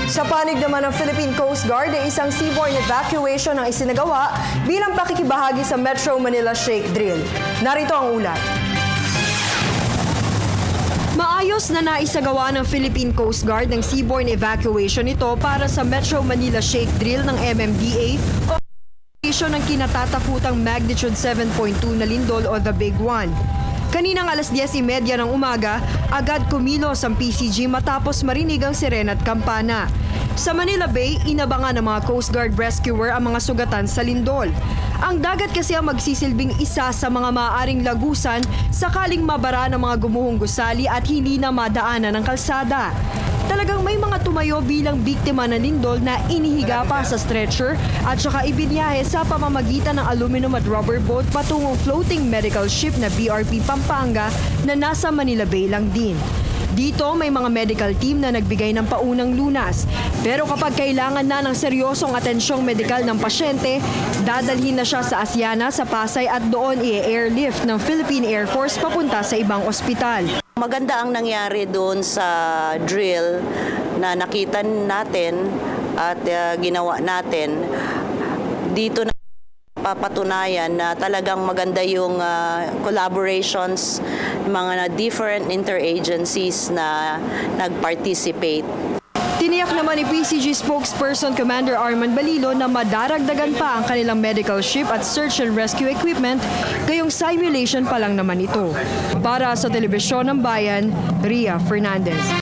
Sa panig naman ng Philippine Coast Guard ay isang seaborne evacuation ang isinagawa bilang pakikibahagi sa Metro Manila Shake Drill. Narito ang ulat. Maayos na naisagawa ng Philippine Coast Guard ng seaborne evacuation nito para sa Metro Manila Shake Drill ng MMDA o ng kinatatakutang magnitude 7.2 na lindol o the Big One. Kaninang alas 10:30 ng umaga, agad kumilos ang PCG matapos marinig ang sirena at kampana. Sa Manila Bay, inabangan ng mga Coast Guard rescuer ang mga sugatan sa lindol. Ang dagat kasi ang magsisilbing isa sa mga maaaring lagusan sakaling mabara ng mga gumuhong gusali at hindi na madaanan ng kalsada. Talagang may mga tumayo bilang biktima ng lindol na inihiga pa sa stretcher at saka ibinyahe sa pamamagitan ng aluminum at rubber boat patungong floating medical ship na BRP Pampanga na nasa Manila Bay lang din. Dito may mga medical team na nagbigay ng paunang lunas. Pero kapag kailangan na ng seryosong atensyong medikal ng pasyente, dadalhin na siya sa Asiana sa Pasay at doon i-airlift ng Philippine Air Force papunta sa ibang ospital. Maganda ang nangyari doon sa drill na nakita natin at ginawa natin. Dito na papatunayan na talagang maganda yung collaborations, mga different interagencies na nag-participate. Tiniyak naman ni PCG spokesperson Commander Arman Balilo na madaragdagan pa ang kanilang medical ship at search and rescue equipment, gayong simulation pa lang naman ito. Para sa Telebisyon ng Bayan, Ria Fernandez.